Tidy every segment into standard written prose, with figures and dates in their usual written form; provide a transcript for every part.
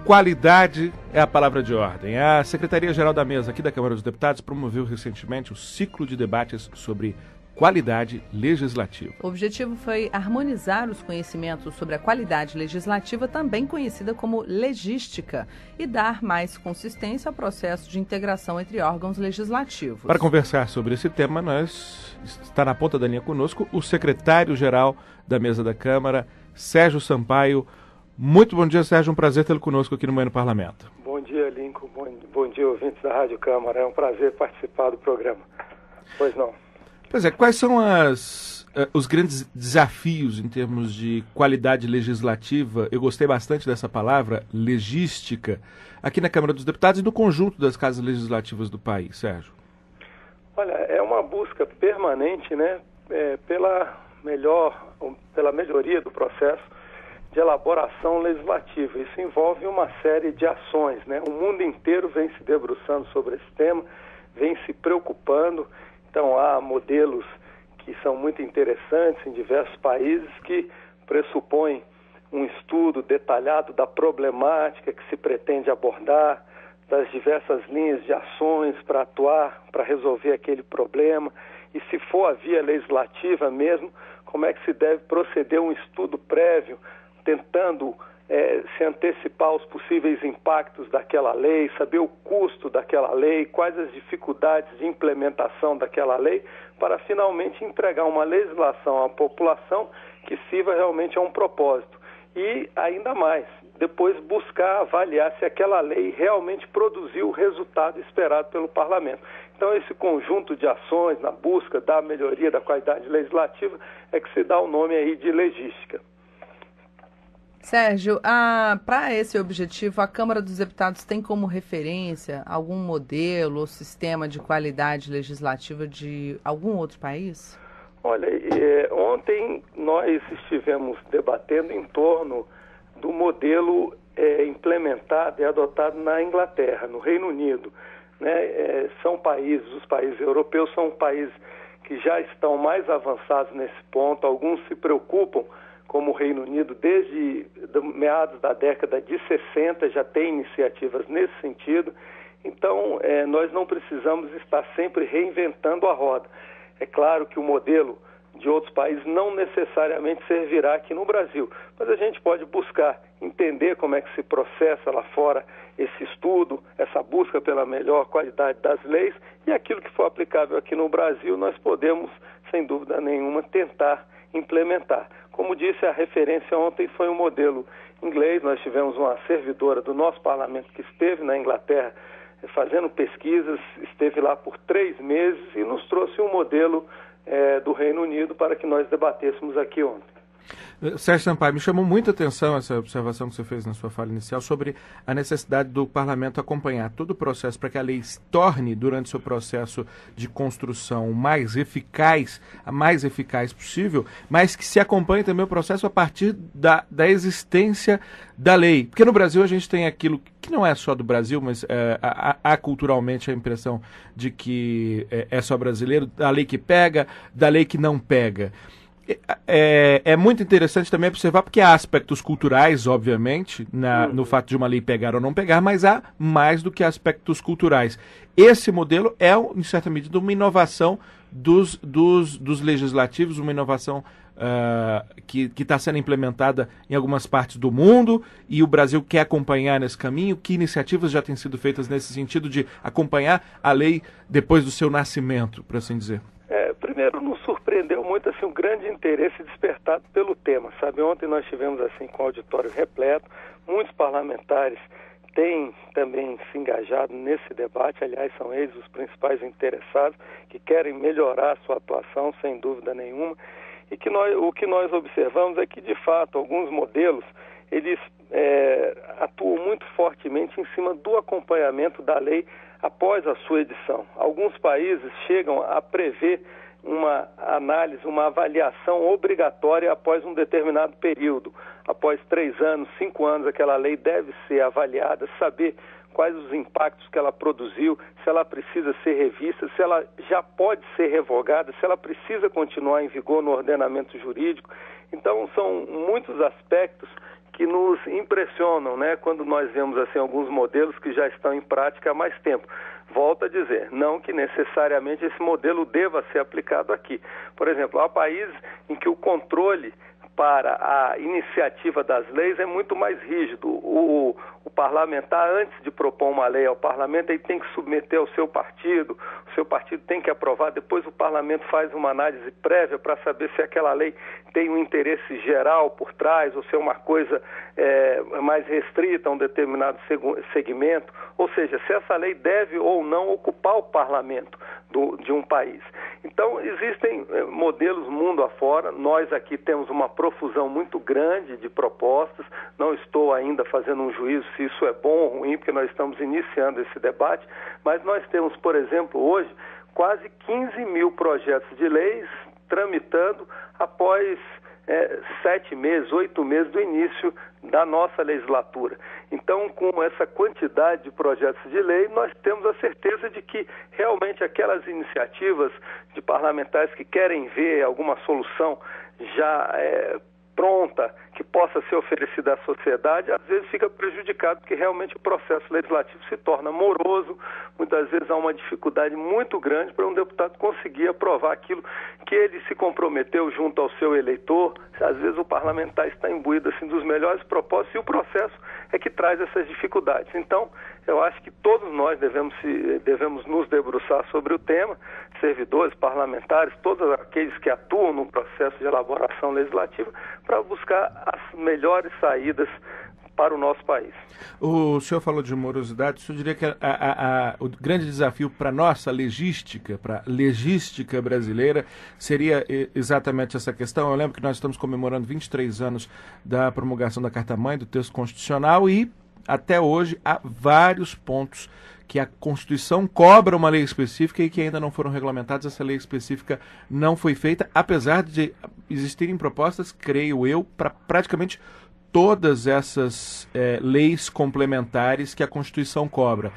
Qualidade é a palavra de ordem. A Secretaria-Geral da Mesa aqui da Câmara dos Deputados promoveu recentemente o ciclo de debates sobre qualidade legislativa. O objetivo foi harmonizar os conhecimentos sobre a qualidade legislativa, também conhecida como legística, e dar mais consistência ao processo de integração entre órgãos legislativos. Para conversar sobre esse tema, está na ponta da linha conosco o secretário-geral da Mesa da Câmara, Sérgio Sampaio. Muito bom dia, Sérgio. Um prazer tê-lo conosco aqui no Manhã no Parlamento. Bom dia, Lincoln. Bom dia, ouvintes da Rádio Câmara. É um prazer participar do programa. Pois não. Pois é, quais são os grandes desafios em termos de qualidade legislativa? Eu gostei bastante dessa palavra, legística, aqui na Câmara dos Deputados e no conjunto das casas legislativas do país, Sérgio. Olha, é uma busca permanente, né, pela melhoria do processo de elaboração legislativa. Isso envolve uma série de ações, né? O mundo inteiro vem se debruçando sobre esse tema, vem se preocupando. Então, há modelos que são muito interessantes em diversos países que pressupõem um estudo detalhado da problemática que se pretende abordar, das diversas linhas de ações para atuar, para resolver aquele problema. E se for a via legislativa mesmo, como é que se deve proceder um estudo prévio, tentando se antecipar aos possíveis impactos daquela lei, saber o custo daquela lei, quais as dificuldades de implementação daquela lei, para finalmente entregar uma legislação à população que sirva realmente a um propósito. E ainda mais, depois buscar avaliar se aquela lei realmente produziu o resultado esperado pelo parlamento. Então, esse conjunto de ações na busca da melhoria da qualidade legislativa é que se dá o nome aí de legística. Sérgio, para esse objetivo, a Câmara dos Deputados tem como referência algum modelo ou sistema de qualidade legislativa de algum outro país? Olha, ontem nós estivemos debatendo em torno do modelo implementado e adotado na Inglaterra, no Reino Unido, né? Os países europeus são países que já estão mais avançados nesse ponto. Alguns se preocupam, como o Reino Unido, desde meados da década de 60, já tem iniciativas nesse sentido. Então, nós não precisamos estar sempre reinventando a roda. É claro que o modelo de outros países não necessariamente servirá aqui no Brasil, mas a gente pode buscar entender como é que se processa lá fora esse estudo, essa busca pela melhor qualidade das leis, e aquilo que for aplicável aqui no Brasil, nós podemos, sem dúvida nenhuma, tentar implementar. Como disse, a referência ontem foi um modelo inglês. Nós tivemos uma servidora do nosso parlamento que esteve na Inglaterra fazendo pesquisas, esteve lá por 3 meses e nos trouxe um modelo do Reino Unido para que nós debatêssemos aqui ontem. Sérgio Sampaio, me chamou muita atenção essa observação que você fez na sua fala inicial sobre a necessidade do parlamento acompanhar todo o processo para que a lei se torne, durante seu processo de construção, a mais eficaz possível, mas que se acompanhe também o processo a partir da existência da lei. Porque no Brasil a gente tem aquilo que não é só do Brasil, mas há culturalmente a impressão de que é só brasileiro, da lei que pega, da lei que não pega. É muito interessante também observar, porque há aspectos culturais, obviamente, no fato de uma lei pegar ou não pegar, mas há mais do que aspectos culturais. Esse modelo é, em certa medida, uma inovação dos legislativos, uma inovação que está sendo implementada em algumas partes do mundo, e o Brasil quer acompanhar nesse caminho. Que iniciativas já têm sido feitas nesse sentido de acompanhar a lei depois do seu nascimento, por assim dizer? Primeiro, nos surpreendeu muito um grande interesse despertado pelo tema, sabe? Ontem nós tivemos com o auditório repleto, muitos parlamentares têm também se engajado nesse debate. Aliás, são eles os principais interessados, que querem melhorar a sua atuação, sem dúvida nenhuma, e que o que nós observamos é que, de fato, alguns modelos, eles atuam muito fortemente em cima do acompanhamento da lei após a sua edição. Alguns países chegam a prever uma análise, uma avaliação obrigatória após um determinado período. Após 3 anos, 5 anos, aquela lei deve ser avaliada, saber quais os impactos que ela produziu, se ela precisa ser revista, se ela já pode ser revogada, se ela precisa continuar em vigor no ordenamento jurídico. Então, são muitos aspectos que nos impressionam, né, quando nós vemos assim alguns modelos que já estão em prática há mais tempo. Volto a dizer, não que necessariamente esse modelo deva ser aplicado aqui. Por exemplo, há países em que o controle para a iniciativa das leis é muito mais rígido. O parlamentar, antes de propor uma lei ao parlamento, ele tem que submeter ao seu partido, o seu partido tem que aprovar, depois o parlamento faz uma análise prévia para saber se aquela lei tem um interesse geral por trás, ou se é uma coisa mais restrita a um determinado segmento, ou seja, se essa lei deve ou não ocupar o parlamento de um país. Então, existem modelos mundo afora. Nós aqui temos uma profusão muito grande de propostas. Não estou ainda fazendo um juízo se isso é bom ou ruim, porque nós estamos iniciando esse debate, mas nós temos, por exemplo, hoje, quase 15 mil projetos de leis tramitando após 7 meses, 8 meses do início da nossa legislatura. Então, com essa quantidade de projetos de lei, nós temos a certeza de que realmente aquelas iniciativas de parlamentares que querem ver alguma solução já pronta, que possa ser oferecida à sociedade, às vezes fica prejudicado, porque realmente o processo legislativo se torna moroso, muitas vezes há uma dificuldade muito grande para um deputado conseguir aprovar aquilo que ele se comprometeu junto ao seu eleitor. Às vezes o parlamentar está imbuído assim, dos melhores propósitos e o processo é que traz essas dificuldades. Então, eu acho que todos nós devemos nos debruçar sobre o tema, servidores, parlamentares, todos aqueles que atuam no processo de elaboração legislativa, para buscar as melhores saídas para o nosso país. O senhor falou de morosidade, o senhor diria que o grande desafio para a nossa legística, para a legística brasileira, seria exatamente essa questão? Eu lembro que nós estamos comemorando 23 anos da promulgação da Carta-Mãe, do texto constitucional, e até hoje há vários pontos que a Constituição cobra uma lei específica e que ainda não foram regulamentados. Essa lei específica não foi feita, apesar de existirem propostas, creio eu, para praticamente todas essas leis complementares que a Constituição cobra.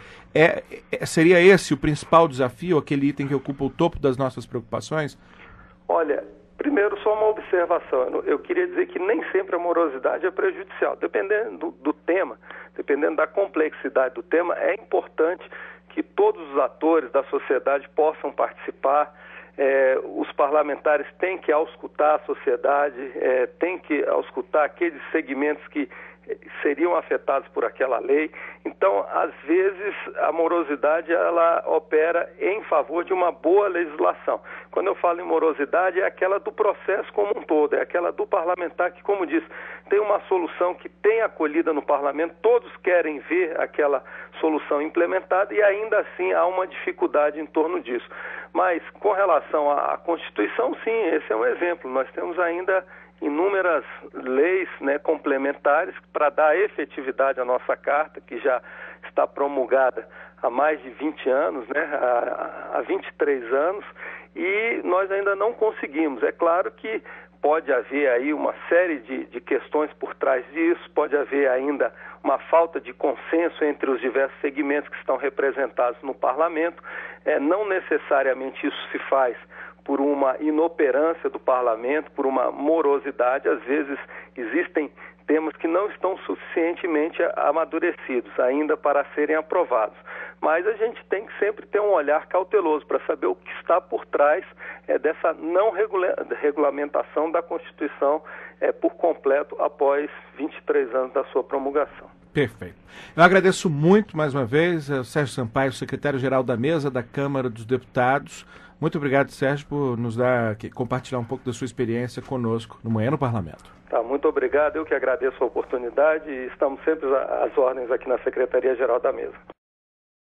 Seria esse o principal desafio, aquele item que ocupa o topo das nossas preocupações? Olha, primeiro só uma observação. Eu queria dizer que nem sempre a morosidade é prejudicial. Dependendo do tema, dependendo da complexidade do tema, é importante que todos os atores da sociedade possam participar. Os parlamentares têm que auscultar a sociedade, têm que auscultar aqueles segmentos que seriam afetados por aquela lei. Então, às vezes, a morosidade ela opera em favor de uma boa legislação. Quando eu falo em morosidade, é aquela do processo como um todo, é aquela do parlamentar que, como disse, tem uma solução que tem acolhida no parlamento, todos querem ver aquela solução implementada e ainda assim há uma dificuldade em torno disso. Mas, com relação à Constituição, sim, esse é um exemplo. Nós temos ainda inúmeras leis, complementares para dar efetividade à nossa Carta, que já está promulgada há mais de 20 anos, há 23 anos, e nós ainda não conseguimos. É claro que pode haver aí uma série de questões por trás disso, pode haver ainda uma falta de consenso entre os diversos segmentos que estão representados no parlamento. Não necessariamente isso se faz por uma inoperância do parlamento, por uma morosidade. Às vezes existem temas que não estão suficientemente amadurecidos ainda para serem aprovados. Mas a gente tem que sempre ter um olhar cauteloso para saber o que está por trás dessa não regulamentação da Constituição por completo após 23 anos da sua promulgação. Perfeito. Eu agradeço muito mais uma vez ao Sérgio Sampaio, secretário-geral da Mesa da Câmara dos Deputados. Muito obrigado, Sérgio, por nos compartilhar um pouco da sua experiência conosco no Manhã no Parlamento. Muito obrigado. Eu que agradeço a oportunidade e estamos sempre às ordens aqui na Secretaria-Geral da Mesa.